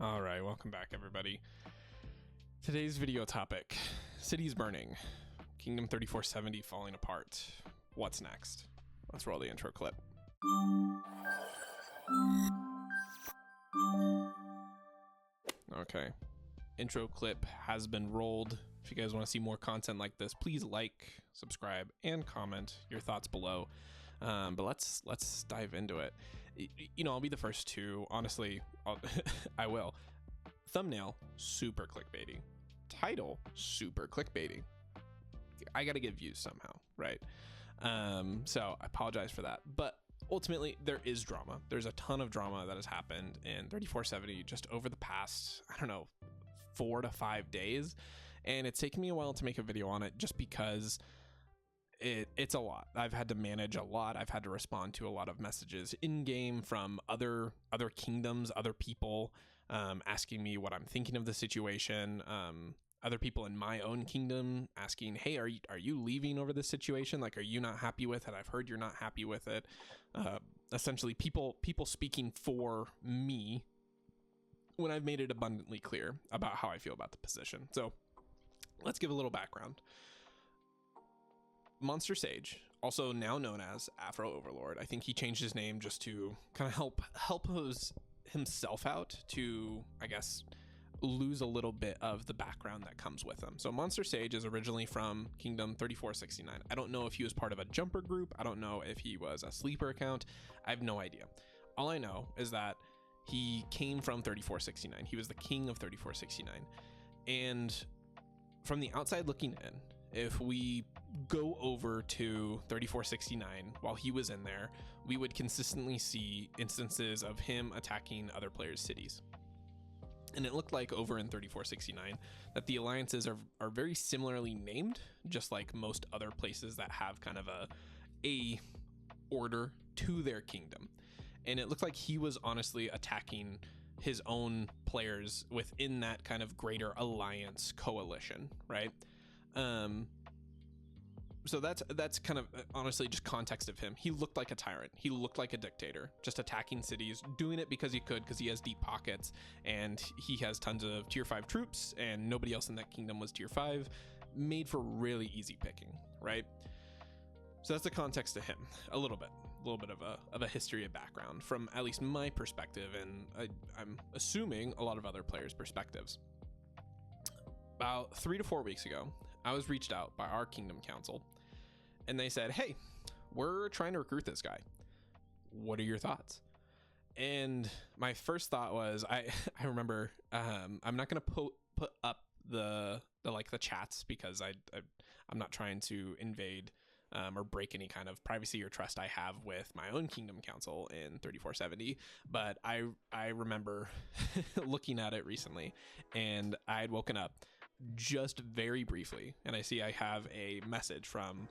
All right, welcome back, everybody. Today's video topic: cities burning, Kingdom 3470 falling apart. What's next? Let's roll the intro clip. Okay, intro clip has been rolled. If you guys want to see more content like this, please like, subscribe, and comment your thoughts below. But let's dive into it. You know, I'll be the first to, honestly, I will. Thumbnail, super clickbaity. Title, super clickbaity. I gotta get views somehow, right? So I apologize for that. But ultimately, there is drama. There's a ton of drama that has happened in 3470 just over the past, I don't know, 4 to 5 days. And it's taken me a while to make a video on it just because it's a lot. I've had to manage a lot. I've had to respond to a lot of messages in game from other kingdoms, other people asking me what I'm thinking of the situation. Other people in my own kingdom asking, "Hey, are you leaving over this situation? Like, are you not happy with it? I've heard you're not happy with it." Essentially, people speaking for me when I've made it abundantly clear about how I feel about the position. So let's give a little background. Monster Sage, also now known as Afro Overlord, I think he changed his name just to kind of help himself out to, I guess, lose a little bit of the background that comes with him. So Monster Sage is originally from Kingdom 3469. I don't know if he was part of a jumper group. I don't know if he was a sleeper account. I have no idea. All I know is that he came from 3469. He was the king of 3469. And from the outside looking in, if we go over to 3469 while he was in there, we would consistently see instances of him attacking other players' cities. And it looked like over in 3469 that the alliances are very similarly named, just like most other places that have kind of a order to their kingdom. And it looked like he was honestly attacking his own players within that kind of greater alliance coalition, right? So that's kind of honestly just context of him. He looked like a tyrant. He looked like a dictator, just attacking cities, doing it because he could, because he has deep pockets and he has tons of tier 5 troops and nobody else in that kingdom was tier 5, made for really easy picking, right? So that's the context to him, a little bit of a history of background from at least my perspective, and I'm assuming a lot of other players' perspectives. About 3 to 4 weeks ago, I was reached out by our Kingdom Council, and they said, "Hey, we're trying to recruit this guy. What are your thoughts?" And my first thought was, I remember, I'm not going to put up the chats because I'm not trying to invade or break any kind of privacy or trust I have with my own Kingdom Council in 3470. But I remember looking at it recently, and I had woken up just very briefly, and I see I have a message from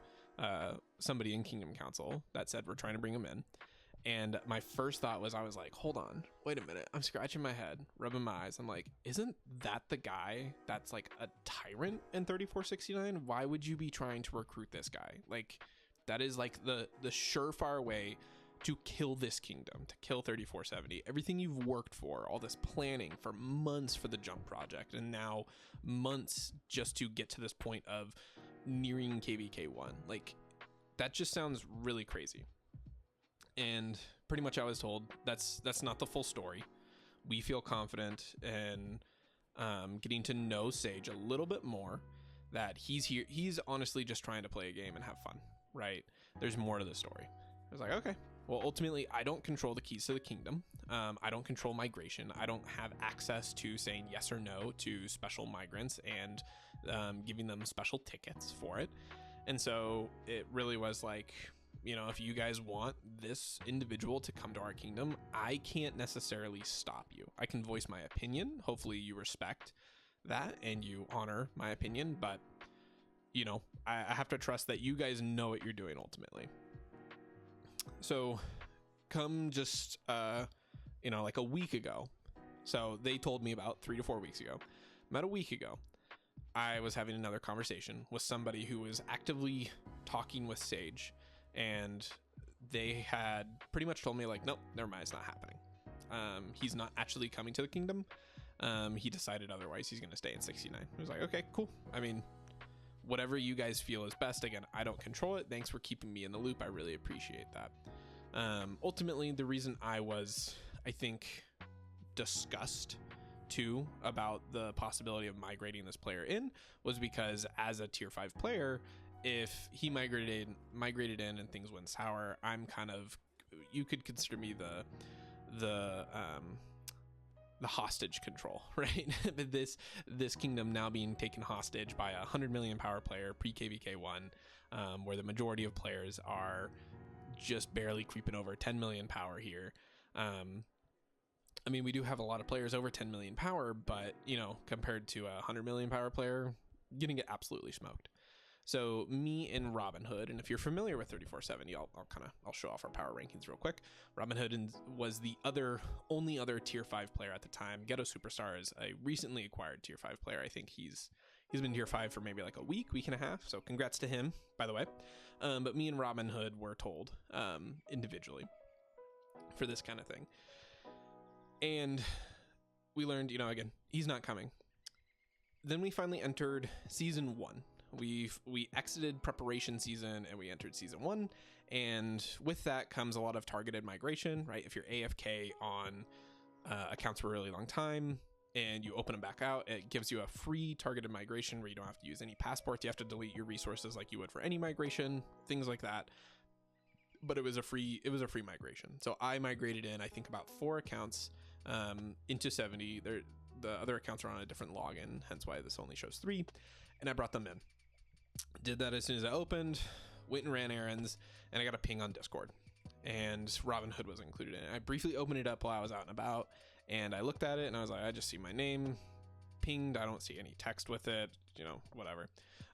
somebody in Kingdom Council that said we're trying to bring him in. And my first thought was, I was like, hold on, wait a minute. I'm scratching my head, rubbing my eyes. I'm like, isn't that the guy that's like a tyrant in 3469? Why would you be trying to recruit this guy? Like, that is like the surefire way to kill this kingdom, to kill 3470. Everything you've worked for, all this planning for months for the jump project, and now months just to get to this point of nearing KVK 1. Like, that just sounds really crazy. And pretty much I was told that's not the full story. We feel confident in getting to know Sage a little bit more, that he's here. He's honestly just trying to play a game and have fun, right? There's more to the story. I was like, okay. Well, ultimately, I don't control the keys to the kingdom. I don't control migration. I don't have access to saying yes or no to special migrants and giving them special tickets for it. And so it really was like, you know, if you guys want this individual to come to our kingdom, I can't necessarily stop you. I can voice my opinion. Hopefully you respect that and you honor my opinion. But, you know, I have to trust that you guys know what you're doing ultimately. So come just, you know, like a week ago. So they told me about 3 to 4 weeks ago. About a week ago, I was having another conversation with somebody who was actively talking with Sage. And they had pretty much told me like, nope, never mind, it's not happening. he's not actually coming to the kingdom. He decided otherwise. He's going to stay in 69. I was like, okay, cool. I mean, whatever you guys feel is best. Again, I don't control it. Thanks for keeping me in the loop. I really appreciate that. Ultimately, the reason I was, I think, discussed too about the possibility of migrating this player in was because as a tier 5 player, if he migrated in and things went sour, I'm kind of, you could consider me the hostage control, right? this kingdom now being taken hostage by a 100 million power player, pre-KVK 1, where the majority of players are just barely creeping over 10 million power here. I mean, we do have a lot of players over 10 million power, but, you know, compared to a 100 million power player, you're gonna get absolutely smoked. So me and Robin Hood, and if you're familiar with 3470, I'll show off our power rankings real quick. Robin Hood was the only other tier 5 player at the time. Ghetto Superstar is a recently acquired tier 5 player. I think he's been tier 5 for maybe like a week and a half. So congrats to him, by the way. But me and Robin Hood were told individually for this kind of thing. And we learned, you know, again, he's not coming. Then we finally entered season 1. We exited preparation season and we entered season 1, and with that comes a lot of targeted migration, right? If you're AFK on accounts for a really long time and you open them back out, it gives you a free targeted migration where you don't have to use any passports. You have to delete your resources like you would for any migration, things like that. But it was a free migration. So I migrated in, I think, about 4 accounts into 70. The other accounts are on a different login, hence why this only shows 3. And I brought them in. Did that as soon as I opened, went and ran errands, and I got a ping on Discord. And Robin Hood was included in it. I briefly opened it up while I was out and about, and I looked at it, and I was like, I just see my name pinged. I don't see any text with it, you know, whatever.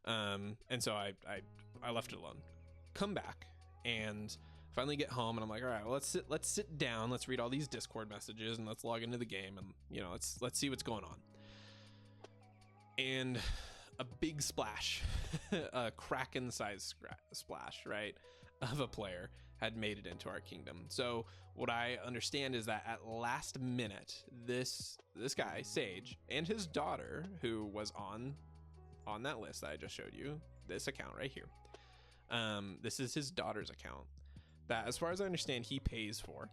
And so I left it alone. Come back, and finally get home, and I'm like, all right, well, let's sit down, let's read all these Discord messages, and let's log into the game, and, you know, let's see what's going on. And a big splash, a Kraken size splash, right, of a player had made it into our kingdom. So what I understand is that at last minute, this guy Sage and his daughter, who was on that list that I just showed you, this account right here, this is his daughter's account that, as far as I understand, he pays for,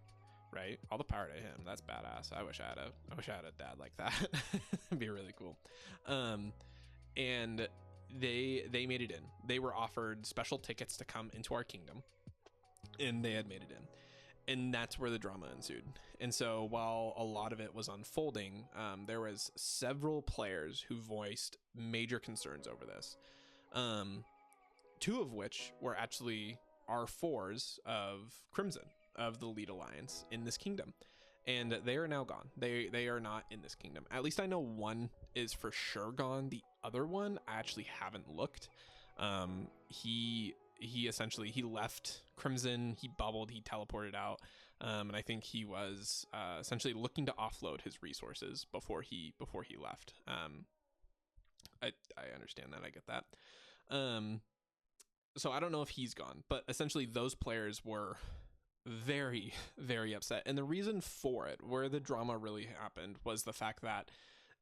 right? All the power to him. That's badass. I wish I had a dad like that. It'd be really cool. And they made it in. They were offered special tickets to come into our kingdom, and they had made it in. And that's where the drama ensued. And so while a lot of it was unfolding, there was several players who voiced major concerns over this. 2 of which were actually R4s of Crimson, of the Lead Alliance in this kingdom. And they are now gone. They are not in this kingdom. At least I know one is for sure gone. The other one, I actually haven't looked. He essentially, he left Crimson, he bubbled, he teleported out. And I think he was essentially looking to offload his resources before he left. I understand that. I get that. So I don't know if he's gone, but essentially those players were very, very upset. And the reason for it, where the drama really happened, was the fact that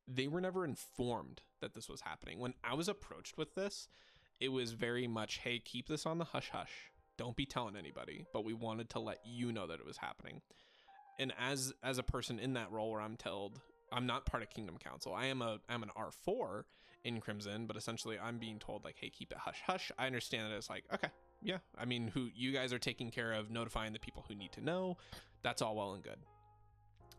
they were never informed that this was happening. When I was approached with this, it was very much, hey, keep this on the hush hush. Don't be telling anybody, but we wanted to let you know that it was happening. And as a person in that role where I'm told, I'm not part of Kingdom Council. I'm an R4 in Crimson, but essentially I'm being told, like, hey, keep it hush hush. I understand that it's like, okay, yeah, I mean, who you guys are taking care of notifying the people who need to know. That's all well and good.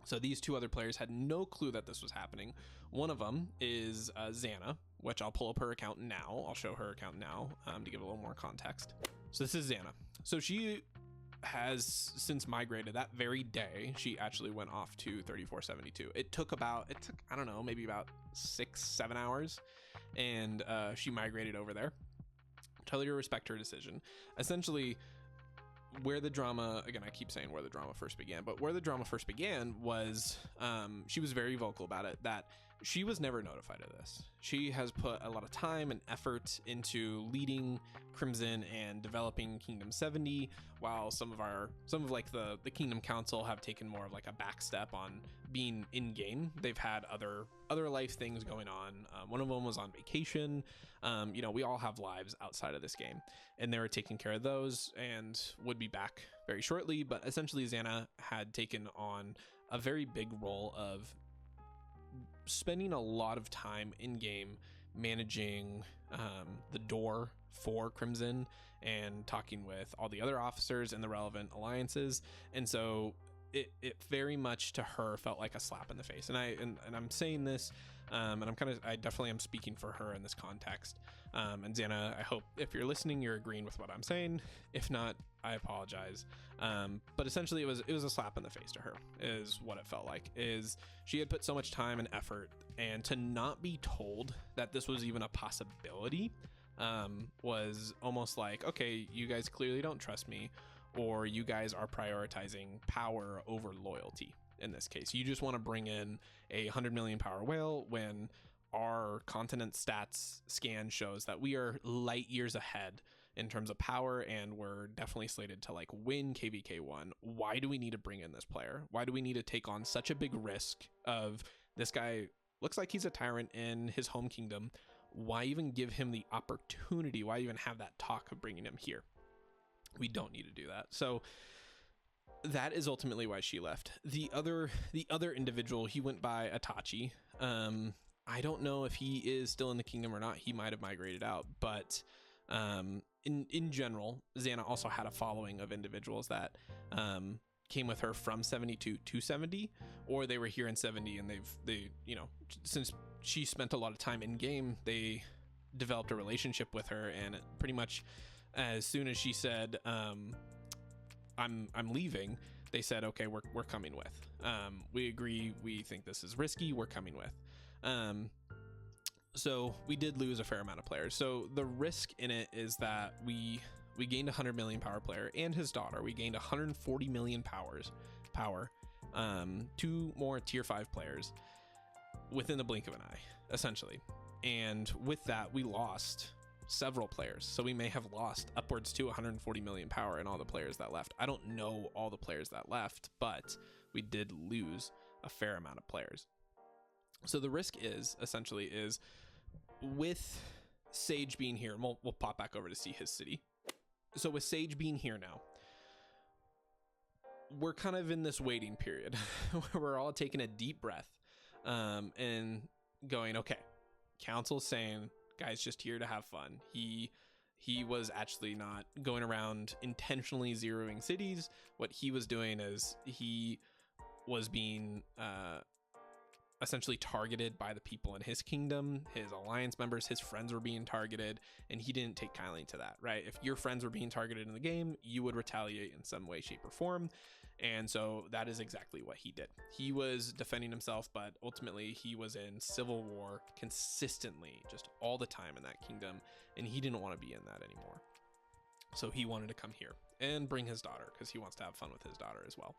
So these 2 other players had no clue that this was happening. One of them is Xana, which I'll pull up her account now. I'll show her account now to give a little more context. So this is Xana. So she has since migrated. That very day, she actually went off to 3472. It took I don't know, maybe about 6-7 hours, and she migrated over there. Totally respect her decision. Essentially, where the drama, again, I keep saying where the drama first began, but where the drama first began was she was very vocal about it, that she was never notified of this. She has put a lot of time and effort into leading Crimson and developing Kingdom 70, while some of like the Kingdom Council have taken more of like a back step on being in game. They've had other life things going on. One of them was on vacation. You know, we all have lives outside of this game, and they were taking care of those and would be back very shortly. But essentially, Xana had taken on a very big role of spending a lot of time in game managing the door for Crimson and talking with all the other officers and the relevant alliances. And so it very much to her felt like a slap in the face. And I'm saying this, and I definitely am speaking for her in this context. And Xana, I hope if you're listening, you're agreeing with what I'm saying. If not, I apologize. But essentially it was a slap in the face to her, is what it felt like. Is she had put so much time and effort, and to not be told that this was even a possibility was almost like, okay, you guys clearly don't trust me, or you guys are prioritizing power over loyalty. In this case, you just want to bring in a 100 million power whale when our continent stats scan shows that we are light years ahead in terms of power, and we're definitely slated to like win KVK 1. Why do we need to bring in this player? Why do we need to take on such a big risk of this guy looks like he's a tyrant in his home kingdom? Why even give him the opportunity? Why even have that talk of bringing him here? We don't need to do that. So that is ultimately why she left. The other individual, he went by Itachi. I don't know if he is still in the kingdom or not. He might have migrated out, but in general, Xana also had a following of individuals that came with her from 72 to 70, or they were here in 70, and they you know, since she spent a lot of time in game, they developed a relationship with her, and pretty much as soon as she said I'm leaving, they said, okay, we're coming with. We agree, we think this is risky, we're coming with. So we did lose a fair amount of players. So the risk in it is that we gained a 100 million power player and his daughter. We gained 140 million power, 2 more tier 5 players within the blink of an eye, essentially. And with that, we lost several players. So we may have lost upwards to 140 million power in all the players that left. I don't know all the players that left, but we did lose a fair amount of players. So the risk is essentially with Sage being here, and we'll pop back over to see his city. So with Sage being here now, we're kind of in this waiting period where we're all taking a deep breath and going, okay, Council's saying, guy's just here to have fun. He was actually not going around intentionally zeroing cities. What he was doing is he was being essentially targeted by the people in his kingdom. His alliance members, his friends were being targeted, and he didn't take kindly to that, right? If your friends were being targeted in the game, you would retaliate in some way, shape, or form. And so that is exactly what he did. He was defending himself, but ultimately he was in civil war consistently, just all the time in that kingdom, and he didn't want to be in that anymore. So he wanted to come here and bring his daughter, because he wants to have fun with his daughter as well.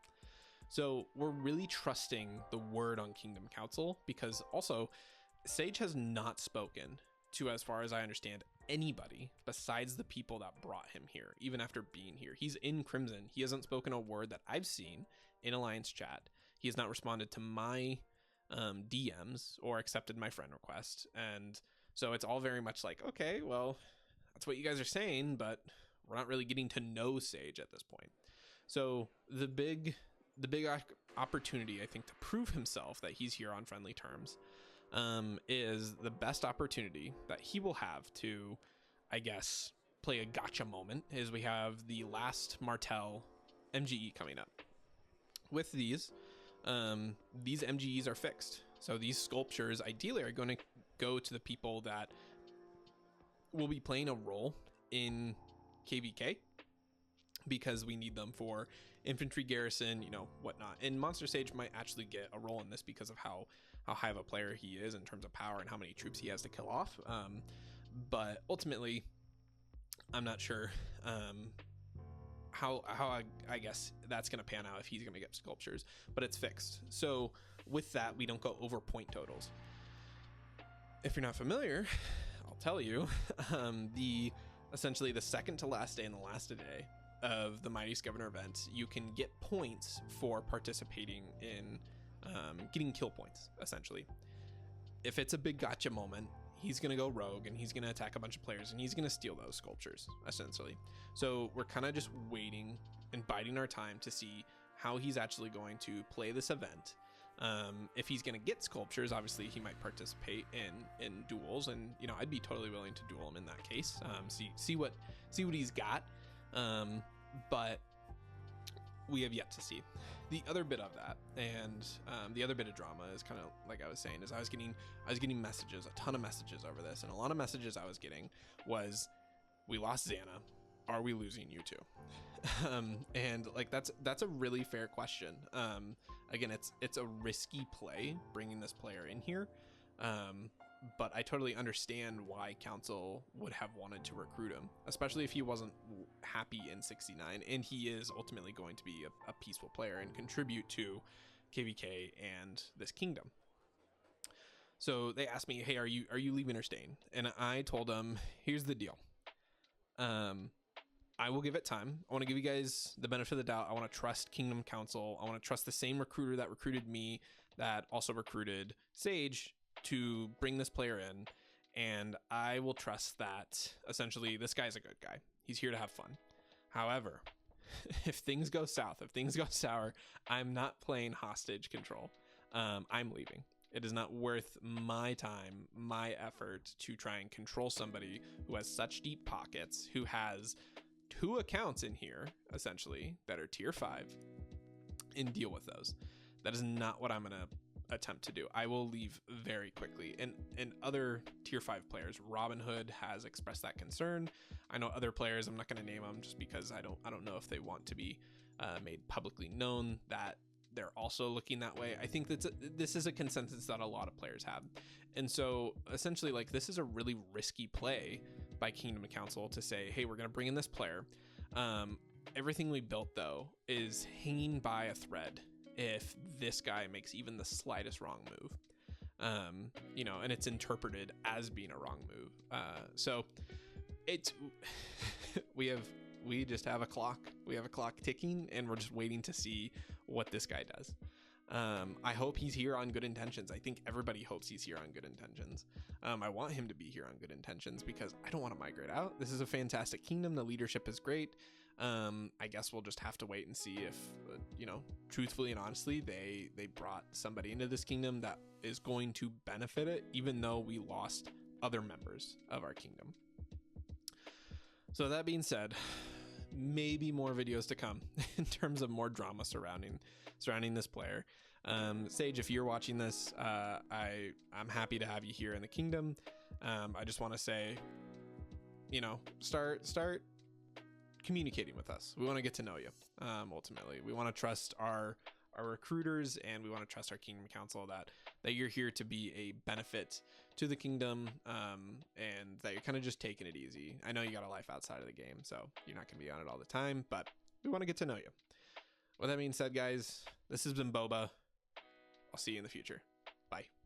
So we're really trusting the word on Kingdom Council, because also Sage has not spoken to, as far as I understand, anybody besides the people that brought him here, even after being here. He's in Crimson. He hasn't spoken a word that I've seen in Alliance chat. He has not responded to my DMs or accepted my friend request. And so it's all very much like, okay, well, that's what you guys are saying, but we're not really getting to know Sage at this point. So the big opportunity, I think, to prove himself that he's here on friendly terms is the best opportunity that he will have to, I guess, play a gotcha moment, is we have the last Martell MGE coming up. With these MGEs are fixed. So these sculptures ideally are going to go to the people that will be playing a role in KVK, because we need them for infantry garrison, you know, whatnot. And Monster Sage might actually get a role in this because of how high of a player he is in terms of power and how many troops he has to kill off. But ultimately, I'm not sure how I guess that's going to pan out if he's going to get sculptures, but it's fixed. So with that, we don't go over point totals. if you're not familiar, I'll tell you, essentially the second to last day and the last day of the Mightiest Governor event, you can get points for participating in getting kill points, essentially. If it's a big gotcha moment, he's going to go rogue and he's going to attack a bunch of players and he's going to steal those sculptures, essentially. So we're kind of just waiting and biding our time to see how he's actually going to play this event. If he's going to get sculptures, obviously he might participate in duels, and you know, I'd be totally willing to duel him in that case. See what he's got. But we have yet to see. The other bit of that, and the other bit of drama is kind of like I was saying, is I was getting messages, a ton of messages over this, and a lot of messages I was getting was, we lost Xana, are we losing you two? And like that's a really fair question. Again, it's a risky play bringing this player in here, but I totally understand why Council would have wanted to recruit him, especially if he wasn't happy in 69, and he is ultimately going to be a peaceful player and contribute to KVK and this kingdom. So they asked me, hey, are you leaving or staying? And I told them, here's the deal. I will give it time. I want to give you guys the benefit of the doubt. I want to trust Kingdom Council. I want to trust the same recruiter that recruited me, that also recruited Sage, to bring this player in. And I will trust that essentially this guy's a good guy. He's here to have fun. However, if things go south, if things go sour, I'm not playing hostage control. I'm leaving. It is not worth my time, my effort to try and control somebody who has such deep pockets, who has 2 accounts in here, essentially, that are tier 5, and deal with those. That is not what I'm going to attempt to do. I will leave very quickly. And other tier 5 players, Robin Hood has expressed that concern. I know other players, I'm not going to name them just because I don't know if they want to be made publicly known that they're also looking that way. I think this is a consensus that a lot of players have. And so essentially, like, this is a really risky play by Kingdom Council to say, hey, we're going to bring in this player. Everything we built, though, is hanging by a thread if this guy makes even the slightest wrong move. You know, and it's interpreted as being a wrong move. So it's we just have a clock. We have a clock ticking, and we're just waiting to see what this guy does. I hope he's here on good intentions. I think everybody hopes he's here on good intentions. I want him to be here on good intentions because I don't want to migrate out. This is a fantastic kingdom. The leadership is great. I guess we'll just have to wait and see if, you know, truthfully and honestly, they brought somebody into this kingdom that is going to benefit it, even though we lost other members of our kingdom. So that being said, maybe more videos to come in terms of more drama surrounding this player. Sage, if you're watching this, I'm happy to have you here in the kingdom. I just want to say, you know, start communicating with us. We want to get to know you. Ultimately, we want to trust our recruiters, and we want to trust our Kingdom Council that you're here to be a benefit to the kingdom, and that you're kind of just taking it easy. I know you got a life outside of the game, so you're not going to be on it all the time, but we want to get to know you. With that being said, guys, this has been BOBA. I'll see you in the future. Bye.